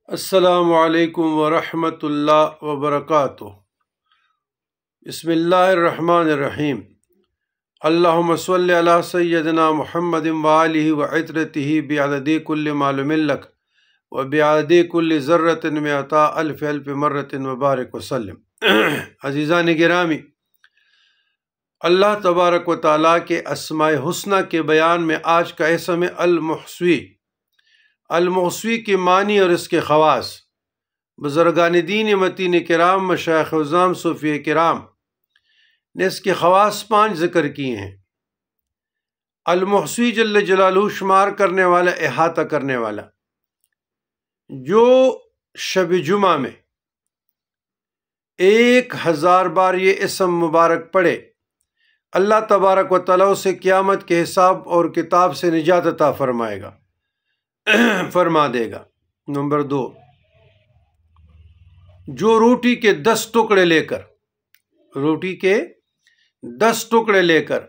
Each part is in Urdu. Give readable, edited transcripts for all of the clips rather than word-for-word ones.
السلام علیکم ورحمۃ اللہ وبرکاتہ۔ بسم اللہ الرحمن الرحیم۔ اللہم صلی علی سیدنا محمد وآلہ وعطرتہ بعدد کل معلوم لک وبعدد کل ذرۃ مئۃ الف الف مرۃ وبارک وسلم۔ عزیزان گرامی، اللہ تبارک و تعالیٰ کے اسماء حسنہ کے بیان میں آج کا اسم ہے المحصوی۔ المحصوی کے معنی اور اس کے خواص بزرگان دین متین کرام، مشائخ عظام، صوفیہ کرام نے اس کے خواص 5 ذکر کیے ہیں۔ المحصوی جل جلالہ شمار کرنے والا، احاطہ کرنے والا۔ جو شب جمعہ میں 1000 بار یہ اسم مبارک پڑھے، اللہ تبارک و تعالیٰ اسے قیامت کے حساب اور کتاب سے نجات عطا فرما دے گا۔ نمبر 2، جو روٹی کے 10 ٹکڑے لے کر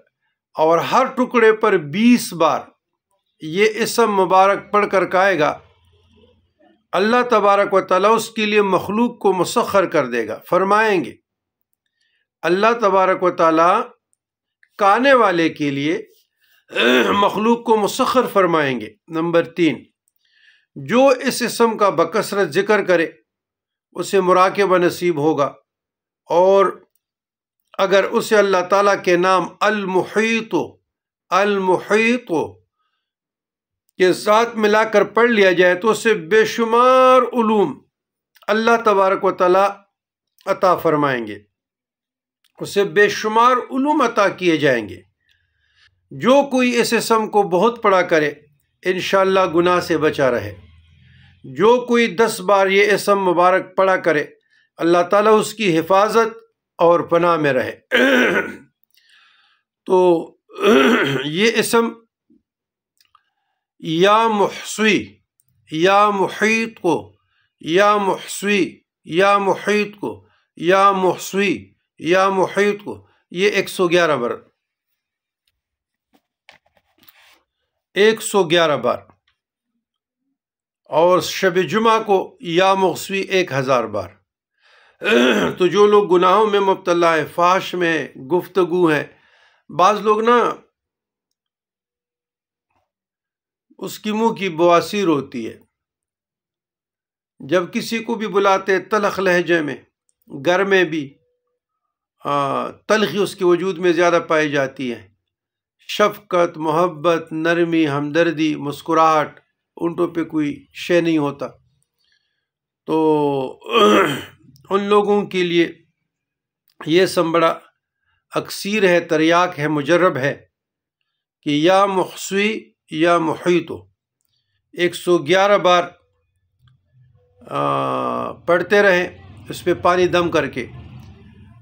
اور ہر ٹکڑے پر 20 بار یہ اسم مبارک پڑھ کر کھائے گا، اللہ تبارک و تعالیٰ اس کے لیے مخلوق کو مسخر کر دے گا۔ فرمائیں گے اللہ تبارک و تعالیٰ کھانے والے کے لیے مخلوق کو مسخر فرمائیں گے۔ نمبر 3، جو اس اسم کا بکثرت ذکر کرے اسے مراقبہ نصیب ہوگا، اور اگر اسے اللہ تعالیٰ کے نام المحیط کے ساتھ ملا کر پڑھ لیا جائے تو اسے بے شمار علوم اللہ تبارک و تعالیٰ عطا فرمائیں گے، اسے بے شمار علوم عطا کیے جائیں گے۔ جو کوئی اس اسم کو بہت پڑھا کرے انشاءاللہ گناہ سے بچا رہے۔ جو کوئی 10 بار یہ اسم مبارک پڑھا کرے، اللہ تعالیٰ اس کی حفاظت اور پناہ میں رہے۔ تو یہ اسم یا محصوی، یا محیط کو، یا محصوی، یا محیط کو، یا محصوی، یا محیط کو، یہ 111 بار، اور شب جمعہ کو یا محصوی 1000 بار۔ تو جو لوگ گناہوں میں مبتلا ہے، فحش میں گفتگو ہے، بعض لوگ نا اس کی منہ کی بواسیر ہوتی ہے، جب کسی کو بھی بلاتے تلخ لہجے میں، گھر میں بھی تلخی اس کے وجود میں زیادہ پائی جاتی ہے۔ شفقت، محبت، نرمی، ہمدردی، مسکراہٹ، اونٹوں پہ کوئی شے نہیں ہوتا۔ تو ان لوگوں کے لیے یہ سم بڑا اکثیر ہے، تریاک ہے، مجرب ہے کہ یا محصوی یا محیط 111 بار پڑھتے رہیں، اس پہ پانی دم کر کے۔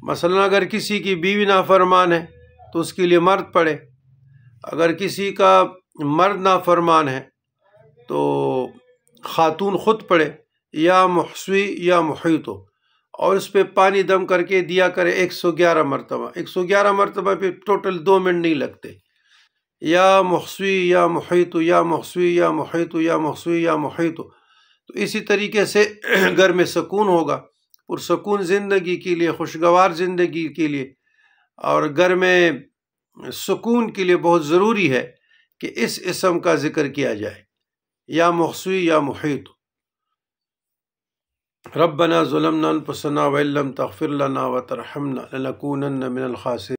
مثلا اگر کسی کی بیوی نافرمان ہے تو اس کے لیے مرد پڑھے، اگر کسی کا مرد نافرمان ہے تو خاتون خود پڑھے یا محصوی یا محیط، اور اس پہ پانی دم کر کے دیا کرے 111 مرتبہ۔ 111 مرتبہ پہ ٹوٹل 2 منٹ نہیں لگتے۔ یا محصوی یا محیط، یا محصوی یا محیط، یا محصوی یا محیط۔ تو اسی طریقے سے گھر میں سکون ہوگا، پرسکون زندگی کے لیے، خوشگوار زندگی کے لیے، اور گھر میں سکون کے لیے بہت ضروری ہے کہ اس اسم کا ذکر کیا جائے، یا محصوی یا محیط۔ ربنا ظلمنا انفسنا وان لم تغفر لنا وترحمنا لنکونن من الخاسرین۔